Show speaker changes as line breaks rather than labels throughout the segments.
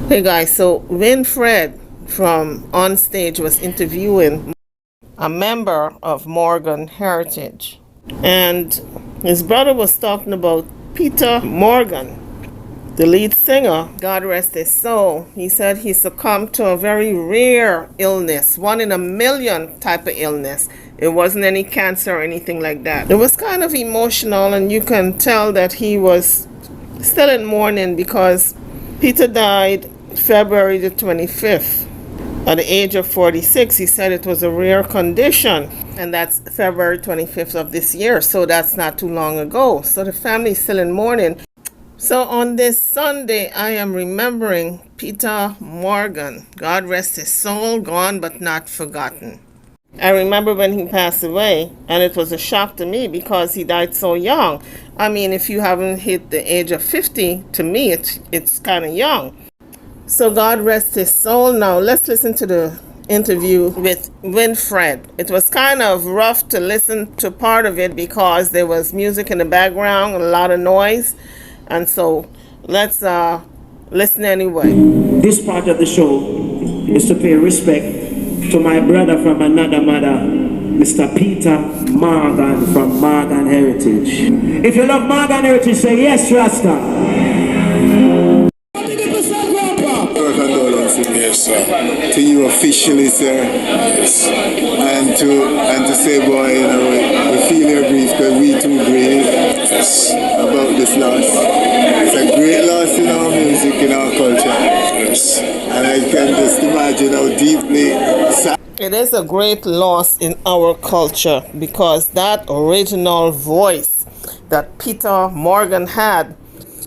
Hey guys, so Winfred from On Stage was interviewing a member of Morgan Heritage, and his brother was talking about Peetah Morgan, the lead singer. God rest his soul. He said he succumbed to a very rare illness, 1 in a million type of illness. It wasn't any cancer or anything like that. It was kind of emotional, and you can tell that he was still in mourning because Peetah died February the 25th at the age of 46. He said it was a rare condition, and that's February 25th of this year, so that's not too long ago. So the family is still in mourning. So on this Sunday, I am remembering Peetah Morgan. God rest his soul, gone but not forgotten. I remember when he passed away, and it was a shock to me because he died so young. I mean, if you haven't hit the age of 50, to me, it's kind of young. So God rest his soul. Now, let's listen to the interview with Winfred. It was kind of rough to listen to part of it because there was music in the background, a lot of noise. And so let's listen anyway.
This part of the show is to pay respect to my brother from another mother, Mr. Peetah Morgan from Morgan Heritage. If you love Morgan Heritage, say yes, Rasta.
Yes, sir. To you officially, sir. Yes. And to say, boy, you know, we feel your grief because we too grieve. Yes. About this loss. It's a great loss in our music, in our culture. Yes. And I can just imagine how deeply sad.
It is a great loss in our culture because that original voice that Peetah Morgan had,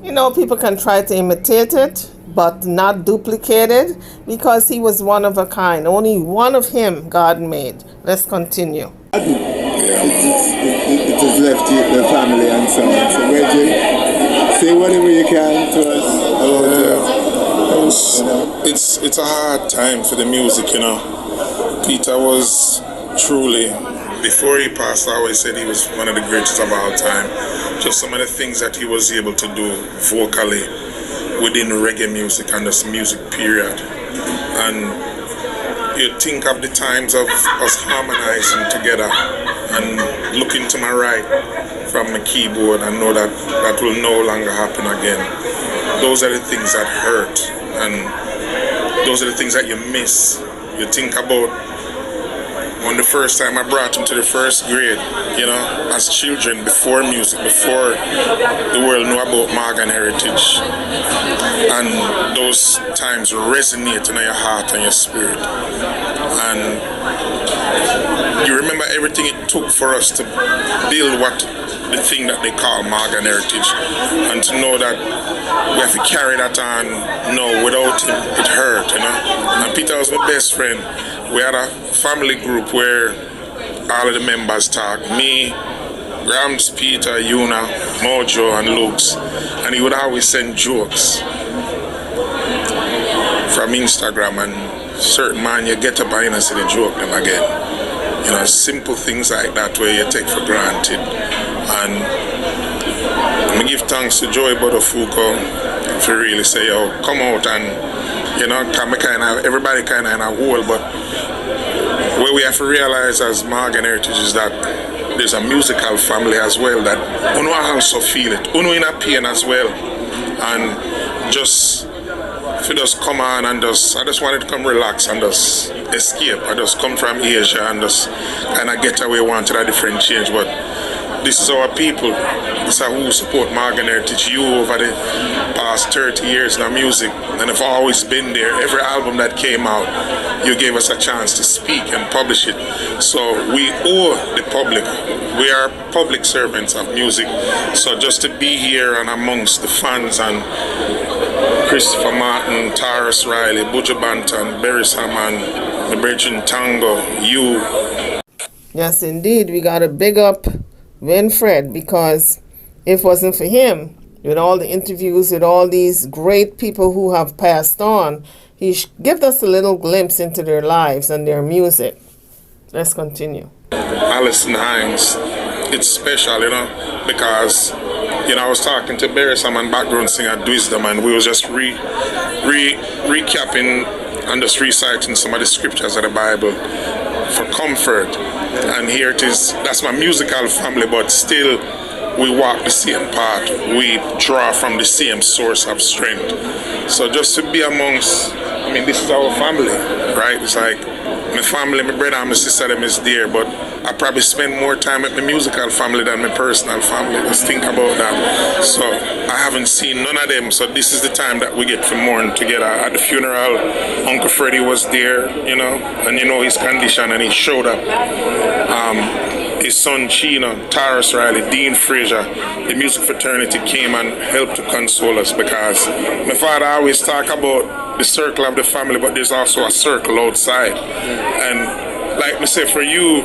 you know, people can try to imitate it, but not duplicate it, because he was one of a kind. Only one of him God made. Let's continue.
It has left the family and so on. So, Reggie, say whatever you can to us about
It's a hard time for the music, you know. Peetah was truly, before he passed, I always said he was one of the greatest of all time. Just some of the things that he was able to do vocally within reggae music and this music period. And you think of the times of us harmonizing together and looking to my right from my keyboard and know that that will no longer happen again. Those are the things that hurt, and those are the things that you miss. You think about when the first time I brought him to the first grade, you know, as children, before music, before the world knew about Morgan Heritage. And those times resonate in your heart and your spirit. And you remember everything it took for us to build the thing that they call Morgan Heritage. And to know that we have to carry that on. No, without him, it hurt, you know. And Peetah was my best friend. We had a family group where all of the members talk. Me, Grams, Peetah, Yuna, Mojo, and Lukes. And he would always send jokes from Instagram, and certain man you get up and you see the joke them again. You know, simple things like that where you take for granted. And I give thanks to Joey Botafuco if you really say, oh, come out and, you know, everybody kind of in a hole, but what we have to realize as Morgan Heritage is that there's a musical family as well that Uno also feel it. Uno in a pain as well. And just, if you just come on and I just wanted to come relax and just escape. I just come from Asia and just kind of get away, wanted a different change. But this is our people. This is who support Morgan Heritage. You over the past 30 years in our music, and have always been there. Every album that came out, you gave us a chance to speak and publish it. So we owe the public. We are public servants of music. So just to be here and amongst the fans and Christopher Martin, Taurus Riley, Buju Banton, Berry Saman, the Virgin Tango, you.
Yes, indeed. We got to big up Winfred, because if it wasn't for him, with all the interviews with all these great people who have passed on, he gives us a little glimpse into their lives and their music. Let's continue.
Alison Hines, it's special, you know, because, you know, I was talking to Barry Salmon, background singer at Wisdom, and we was just recapping and just reciting some of the scriptures of the Bible for comfort. And here it is, that's my musical family, but still we walk the same path. We draw from the same source of strength. So just to be amongst, I mean, this is our family, right? It's like my family, my brother and my sister, them is there, but I probably spend more time with my musical family than my personal family. Just think about that. So I haven't seen none of them. So this is the time that we get to mourn together. At the funeral, Uncle Freddie was there, you know, and you know his condition, and he showed up. His son Chino, Taurus Riley, Dean Frazier, the music fraternity came and helped to console us, because my father always talk about the circle of the family, but there's also a circle outside. And like I say, for you,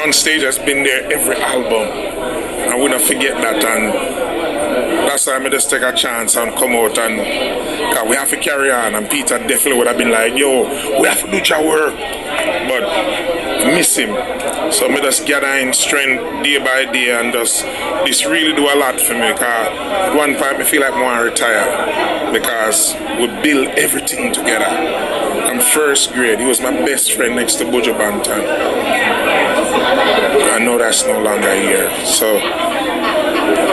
On Stage has been there every album. I wouldn't forget that, and that's why I just take a chance and come out, and we have to carry on. And Peetah definitely would have been like, yo, we have to do your work, but I miss him. So I just gather in strength day by day, and just this really do a lot for me, because at one point I feel like I want to retire, because we build everything together. I'm first grade. He was my best friend next to Buju Banton. I know that's no longer here. So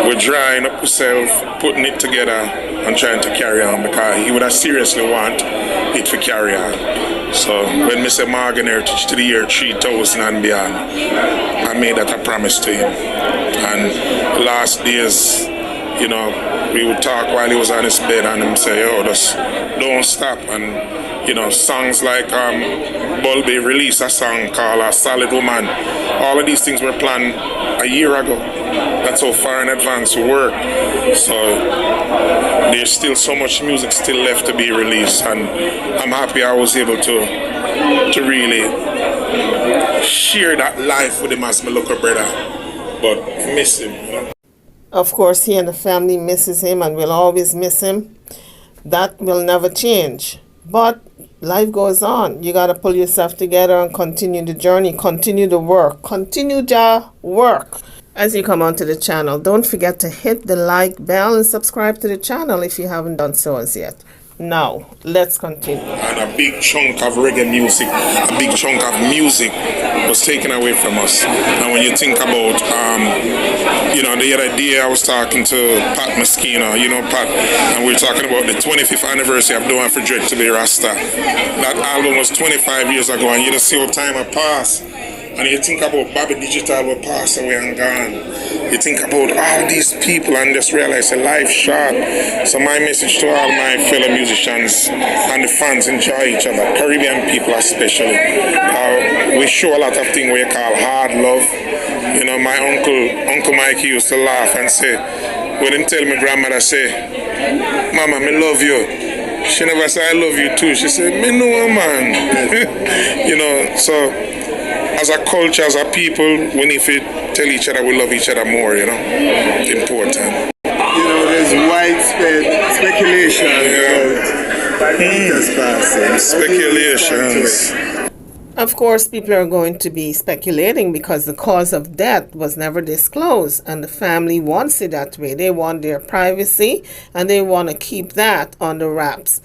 we're drying up ourselves, putting it together and trying to carry on, because he would have seriously want it to carry on. So when we say Morgan Heritage to the year 3000 and beyond, I made that a promise to him. And last days, you know, we would talk while he was on his bed, and him say, oh, just don't stop. And, you know, songs like Bulby released a song called A Solid Woman. All of these things were planned a year ago. That's how far in advance we work. So there's still so much music still left to be released, and I'm happy I was able to really share that life with him as my little brother. But I miss him, you know?
Of course, he and the family misses him and will always miss him. That will never change. But life goes on. You got to pull yourself together and continue the journey, continue the work, continue the work. As you come onto the channel, don't forget to hit the like bell and subscribe to the channel if you haven't done so as yet. Now, let's continue.
And a big chunk of reggae music, a big chunk of music was taken away from us. And when you think about, you know, the other day I was talking to Pat Mosquito, you know Pat, and we were talking about the 25th anniversary of Don't Forget to Be Rasta. That album was 25 years ago, and you just see how time had passed. And you think about Bobby Digital will pass away and gone. You think about all these people and just realize a life short. So my message to all my fellow musicians and the fans, enjoy each other. Caribbean people especially. We show a lot of things we call hard love. You know, my Uncle Mike used to laugh and say, when him tell my grandmother, say, Mama, me love you. She never said I love you too. She said, me know, man. You know, so as a culture, as a people, we need to tell each other we love each other more, you know. Important.
You know, there's widespread speculation about Peetah's passing.
Speculations.
Of course, people are going to be speculating because the cause of death was never disclosed, and the family wants it that way. They want their privacy, and they want to keep that under wraps.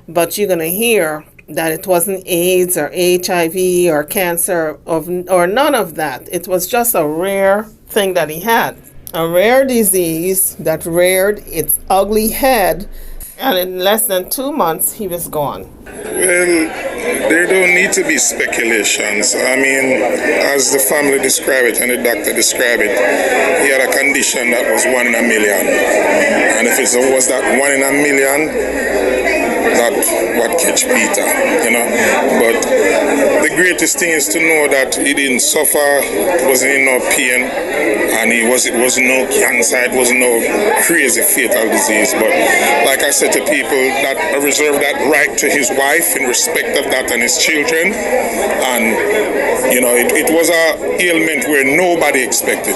But you're going to hear that it wasn't AIDS or HIV or cancer or none of that. It was just a rare thing that he had. A rare disease that reared its ugly head, and in less than 2 months he was gone.
Well, there don't need to be speculations. I mean, as the family described it and the doctor described it, he had a condition that was 1 in a million. And if it was that 1 in a million, that what catch Peetah, you know. But the greatest thing is to know that he didn't suffer, wasn't in no pain, and it wasn't no cancer, it wasn't no crazy fatal disease. But like I said to people, that I reserve that right to his wife in respect of that and his children. And you know, it was a ailment where nobody expected.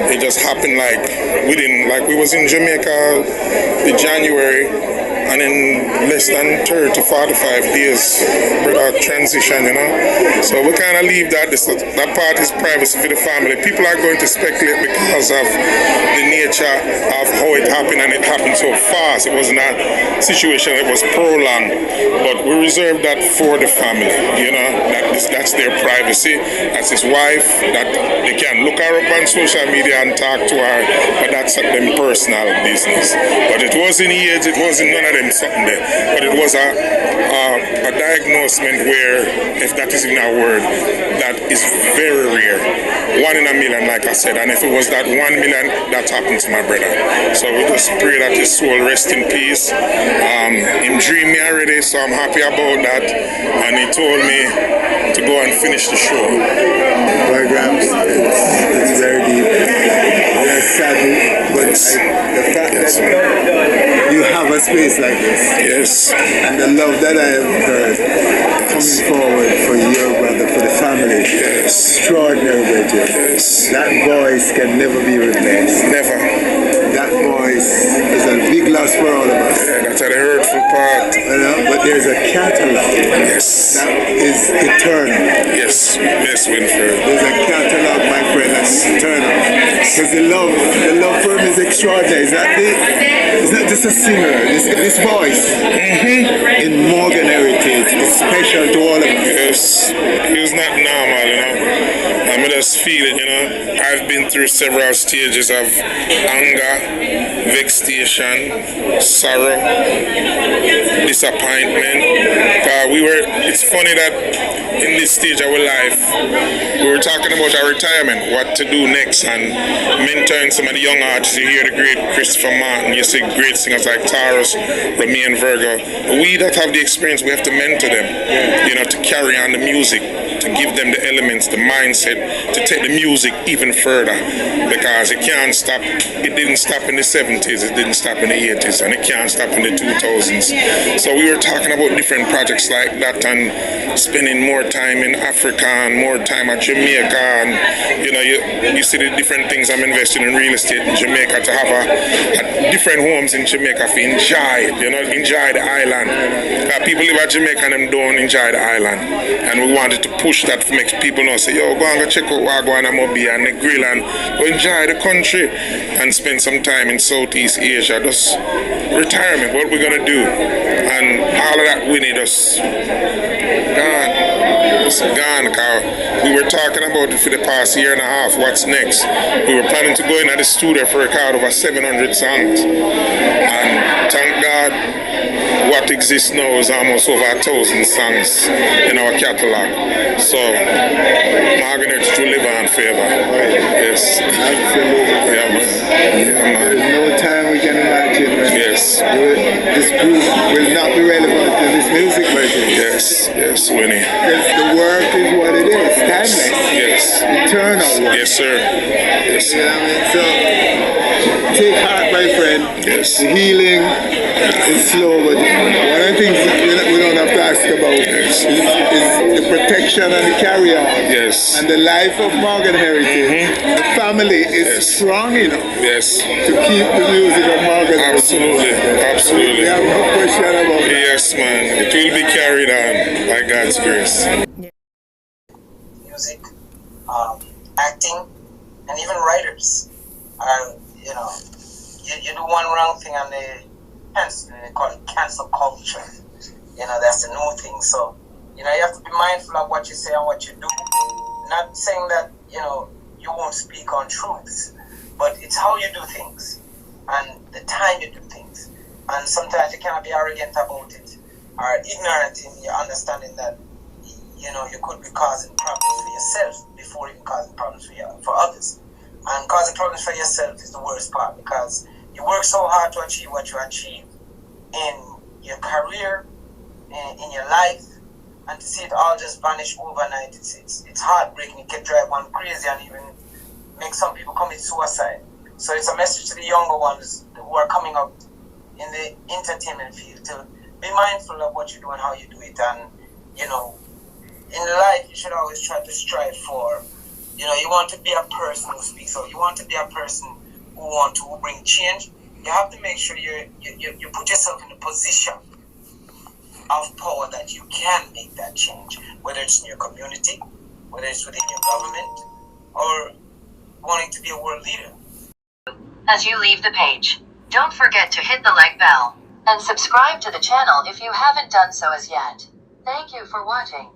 It just happened like we was in Jamaica in January. And in less than 30, 45 days, brother transition, you know. So we kind of leave that. That part is privacy for the family. People are going to speculate because of the nature of how it happened, and it happened so fast. It was not a situation that was prolonged, but we reserve that for the family, you know. That's their privacy. That's his wife. That they can look her up on social media and talk to her, but that's them personal business. But it wasn't AIDS, it wasn't none of them something there. But it was a diagnosement where, if that is even a word, that is very rare. 1 in a million, like I said. And if it was that 1 million, that happened to my brother. So we just pray that his soul rest in peace. Him dreamed me already, so I'm happy about that. And he told me to go and finish the show.
Well, Gramps, it's very deep. Very sad, but the fact that you have a space like this,
Yes.
and the love that I have heard coming forward for your brother, for the family, extraordinary, Bridget.
Yes.
That voice can never be replaced.
Never.
That voice is a big loss for all of us.
Yeah, that's the hurtful part.
You know, but there's a catalog
Yes.
that is eternal.
Yes. Yes, Winfred.
There's a catalog, my friend, that's eternal. Because the love for him is extraordinary. It's not just a singer. This voice in Morgan heritage is special to all of us.
Yes. It was not normal, you know. I just feel it, you know. I've been through several stages of anger, vexation, sorrow, disappointment. It's funny that in this stage of our life, we were talking about our retirement, what to do next, and mentoring some of the young artists. You hear the great Christopher Martin, you see great singers like Taurus, Remy and Virgo. We that have the experience, we have to mentor them, you know, to carry on the music, to give them the elements, the mindset, to take the music even further, because it can't stop. It didn't stop in the 70s, it didn't stop in the 80s, and it can't stop in the 2000s. So we were talking about different projects like that, and spending more time in Africa and more time at Jamaica, and you know, you see the different things. I'm investing in real estate in Jamaica to have a different homes in Jamaica for enjoy the island. People live at Jamaica and them don't enjoy the island, and we wanted to push that to make people know, say, yo, go and go check out Wagwan and Mobi and the grill and go enjoy the country and spend some time in Southeast Asia. Just retirement, what we're gonna do, and all of that we need us gone. It's gone, because we were talking about it for the past year and a half. What's next? We were planning to go in at the studio for a record over 700 songs, and thank God, what exists now is almost over 1,000 songs in our catalog. So, Margaret to live on forever. Yes.
Absolutely.
Yeah, man. Yeah, man.
There's no time we can imagine when
Yes.
this group will not be relevant to this music version.
Yes. Yes, Winnie.
Because the work is what it is, timeless,
Yes.
eternal work.
Yes, sir. Yes,
You know
sir.
what I mean? So, take heart, my friend.
Yes.
The healing is slow, but one of the things we don't have to ask about is the protection and the carry on.
Yes.
And the life of Morgan Heritage. The family is strong enough
Yes.
to keep the music of Morgan
Absolutely.
Heritage.
Absolutely.
We have no question about that.
Yes, man. It will be carried on by God's grace.
Music, acting, and even writers. You know, you do one wrong thing and they call it cancel culture. You know, that's the new thing. So, you know, you have to be mindful of what you say and what you do. Not saying that, you know, you won't speak on truths, but it's how you do things and the time you do things. And sometimes you cannot be arrogant about it or ignorant in your understanding that, you know, you could be causing problems for yourself before even causing problems for others. And causing problems for yourself is the worst part, because you work so hard to achieve what you achieve in your career, in your life, and to see it all just vanish overnight, it's heartbreaking. It can drive one crazy and even make some people commit suicide. So it's a message to the younger ones who are coming up in the entertainment field to be mindful of what you do and how you do it. And, you know, in life, you should always try to strive for, you know, you want to be a person who speaks out. You want to be a person who bring change. you have to make sure you put yourself in a position of power that you can make that change, whether it's in your community, whether it's within your government, or wanting to be a world leader.
As you leave the page, don't forget to hit the like bell and subscribe to the channel if you haven't done so as yet. Thank you for watching.